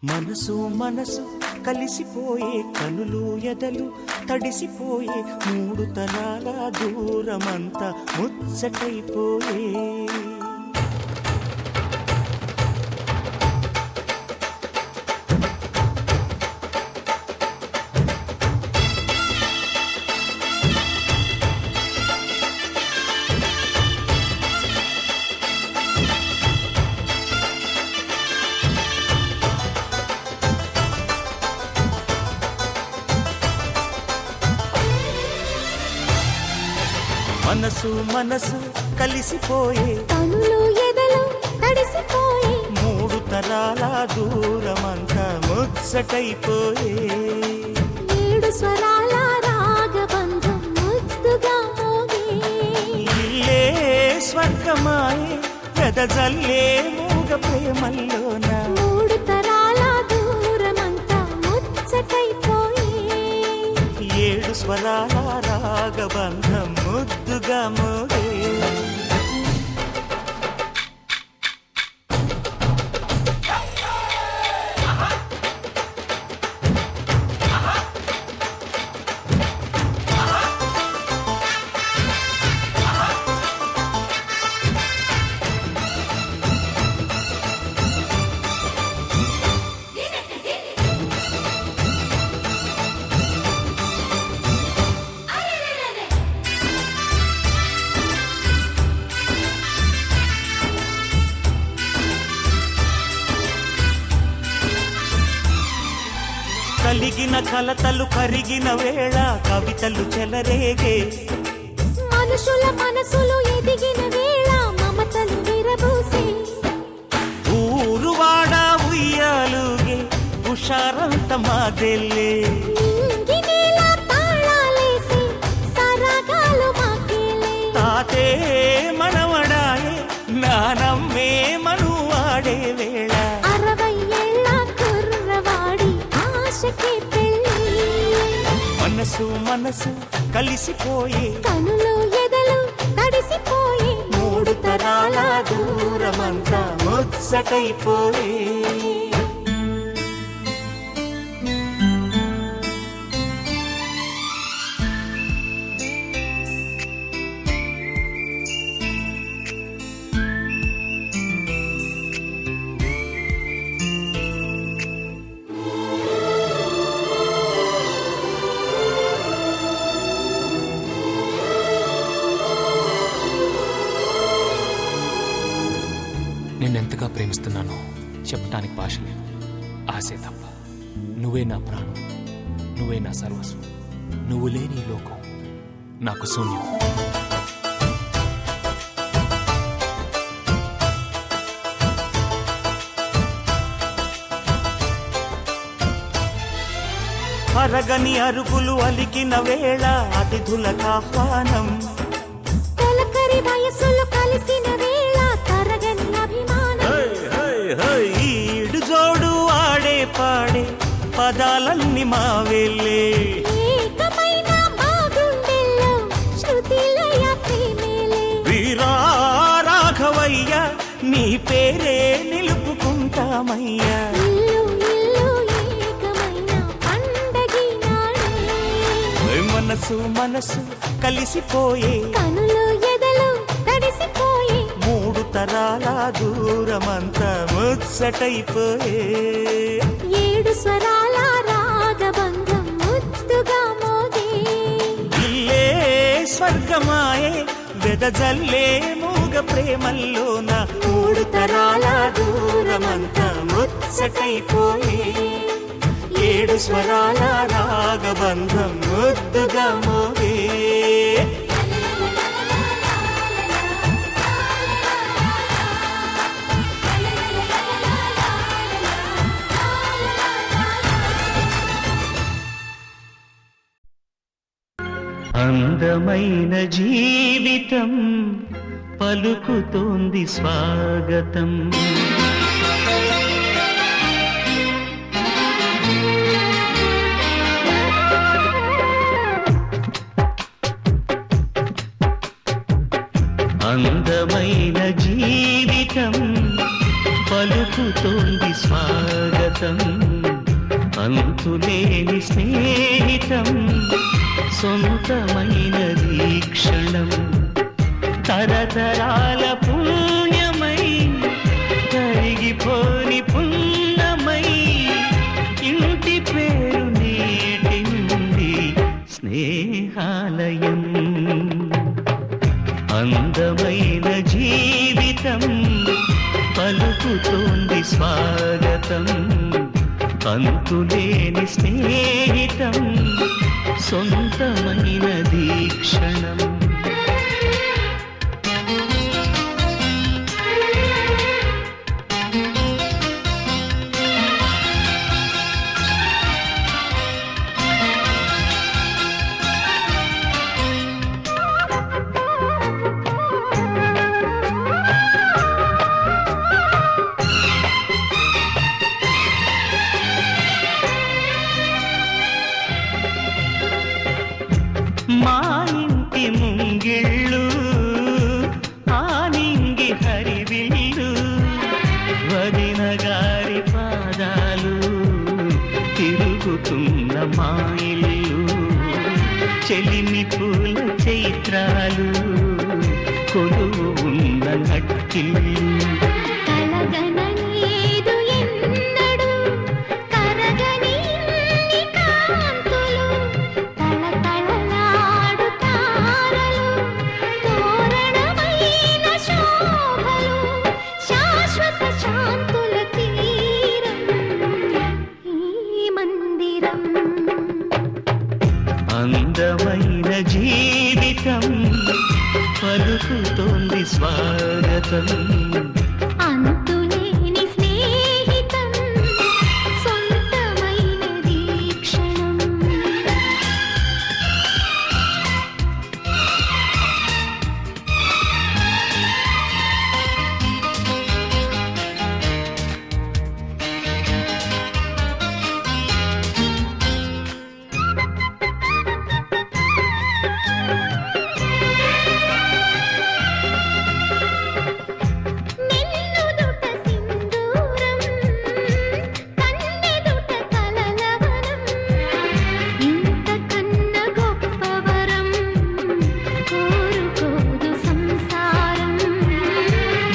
మనసు మనసు కలిసిపోయే కనులు ఎదలు తడిసిపోయే మూడు తరాల దూరమంతా ముచ్చటైపోయే మనసు మనసు కలిసిపోయే కనులు ఎదలు తడిసిపోయే మూడు తరాల దూరమంతా ముచ్చటైపోయే ఏడు స్వరాల రాగబంధం ముద్దుగా మోగే ఇల్లే స్వర్గమాయే వెదజల్లే మూగ ప్రేమల్లోన మూడు తరాల దూరమంతా ముచ్చటైపోయే ఏడు స్వరాల రాగబంధం ముద్దుగా మోగే కలిగిన కలతలు కరిగిన వేళ కవితలు చెలరేగే మనుషుల మనసులు ఎదిగిన వేళ మమతలు విరబూసే ఊరువాడ ఉయ్యాలుగే హుషారంత మాదెల్లే నింగినేల తాళాలేసి సరాగాలు మాకేలే తాతే మనవడాయే నానమ్మే మనువాడే వేళ 60 ఏళ్ల కుర్రవాడి ఆశకి పెళ్ళి మనసు మనసు కలిసిపోయే కనులు ఎదలు తడిసిపోయే మూడు తరాల దూరమంతా ముచ్చటైపోయే నిన్నెంతగా ప్రేమిస్తున్నానో చెప్పటానికి భాష లేదు. ఆశే తప్ప. నువ్వే నా ప్రాణం, నువ్వే నా సర్వస్వం. నువ్వు లేని ఈ లోకం నాకు శూన్యం. అరగని అరుగులు అలికిన వేళ అతిథులకు ఆహ్వానం తొలకరి వయసులు కలిసిన వేళ తరగని అభిమానం ఈడు జోడు ఆడే పాడే పదాలన్నీ మా వెళ్ళే ఏకమైన మా గుండెల్లో శృతిలయ ప్రేమేలే వీరా రాఘవయ్య నీ పేరే నిలుపుకుంటామయ్యా ఇల్లు ఇల్లు ఏకమైన పండగి నాడే మనసు మనసు కలిసిపోయే కనులు ఎదలు తడిసిపోయే మూడు తరాల దూరమంతా ముచ్చటైపోయే ఏడు స్వరాల రాగబంధం ముద్దుగా మోగే ఇల్లే స్వర్గమాయే వెదజల్లే మూగ ప్రేమల్లోన మూడు తరాల దూరమంతా ముచ్చటైపోయే ఏడు స్వరాల రాగబంధం ముద్దుగా మోగే అందమైన జీవితం పలుకుతోంది స్వాగతం అందమైన జీవితం పలుకుతోంది స్వాగతం అంతులేని స్నేహితం సొంతమైనది క్షణం తరతరాల పుణ్యమై కరిగిపోని పుణ్యమై ఇంటి పేరు నేటి నుండి స్నేహాలయం అందమైన జీవితం పలుకుతోంది స్వాగతం అంతులేని స్నేహితం సొంతమైనది క్షణం మా ఇంటి ముంగిళ్ళు ఆనింగి హరివిల్లు వదిన గారి పాదాలు తిరుగుతున్న మా ఇల్లు చెలిమి పూల చైత్రాలు కొలువు ఉన్న నట్టిల్లు కలగనలేదు ఎన్నడు కరగని ఇన్ని కాంతులు తళతళలాడు తారలు తోరణమైన శోభలు శాశ్వత శాంతుల తీరం ఈ మందిరం అందమైన జీవితం పలుకుతోంది స్వాగతం అంతులేని స్నేహితం సొంతమైనది క్షణం నిన్నుదుట సింధూరం కన్నెదుట కలలవనం ఇంతకన్న గొప్పవరం కోరుకోదు సంసారం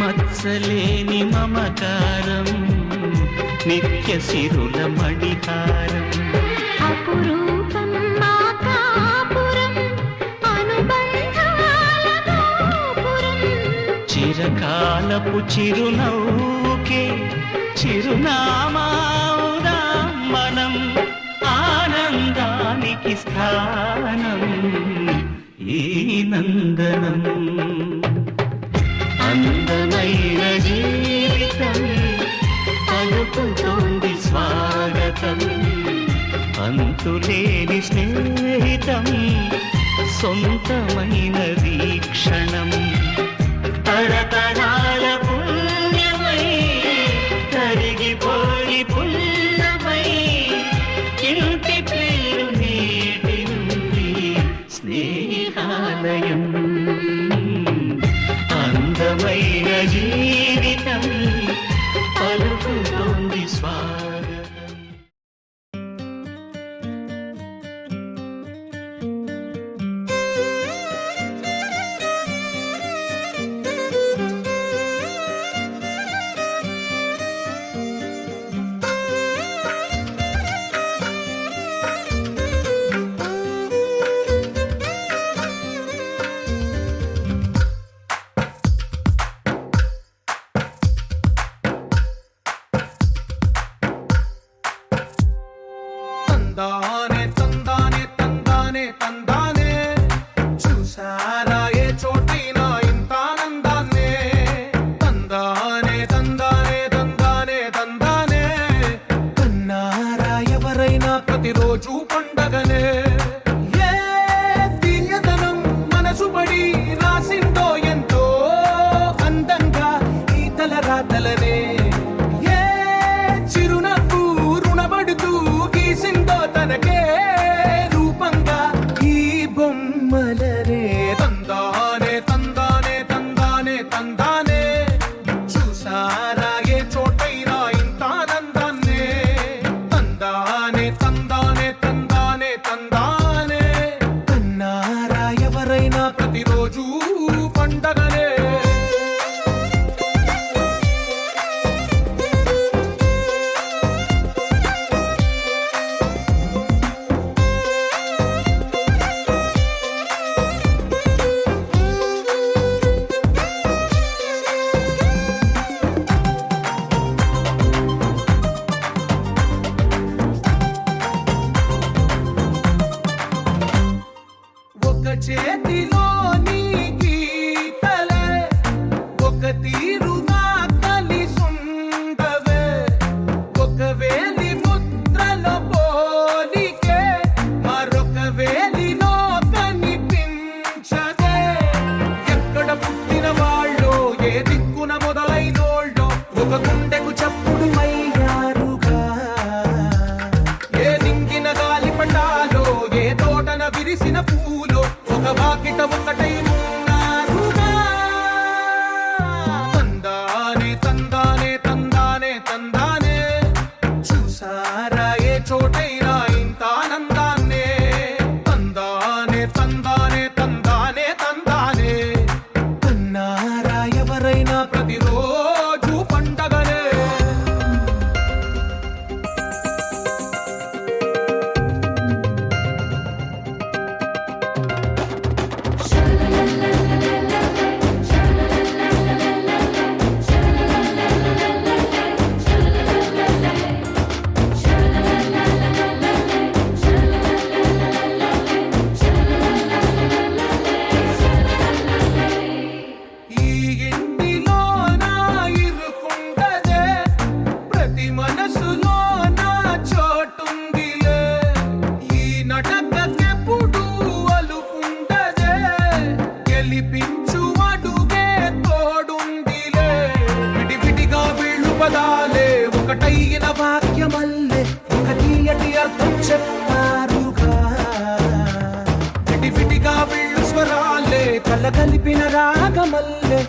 మత్సలేని మమకారం నిత్య సిరుల మణిహారం అపురూపం మా కాపురం అనుబంధాల గోపురం చిరకాలపు చిరునవ్వుకే చిరునామావుదాం మనం ఆనందానికి స్థానం ఈ నందనం అందమైన జీవితం పలుకుతోంది స్వాగతం అంతులేని స్నేహితం సొంతమైనది క్షణం తరతరాల పుణ్యమై కరిగిపోయి పుణ్యమై ఇంటి పేరు నేటి నుండి స్నేహాలయం అందమైన జీవితం పలుకుతోంది స్వాగతం ప్రతిరోజు పండగనే. ఒక చేతిలో నీ గీతలే ఒక తీరుగా కలిసుండవే. ఒక వేలి ముద్రలో పోలికే మరొక వేలిలో కనిపించదే. ఎక్కడ పుట్టిన వాళ్ళో ఏ దిక్కున మొదలైనోళ్ళో ఒక గుండెకు చప్పుడు అయ్యారుగా. ఏ నింగిన గాలి పటాలో ఏ తోటన విరిసిన పూలో ఒక వాకిట ఒకటై ఉన్నారుగా. తందానే తందానే తందానే తందానే, చూసారా ఏ చోటైనా ఇంత ఆనందాన్నే. తందానే తందానే తందానే తందానే, అన్నారా ఎవరైనా ప్రతిరోజు పండగనే. ఈ ఇంటిలో నా ఇరుకుండదే, ప్రతి మనసులో నా చోటుందిలే. ఈ నటకెప్పుడు అలుపుండదే, గెలిపించు అడుగే తోడుందిలే. విడివిడిగా వీళ్ళు పదాలే ఒకటైన వాక్యమల్లే ఒక తీయటి అర్థం చెప్పారుగా. విడివిడిగా వీళ్ళు స్వరాలే కలగలిపిన రాగమల్లే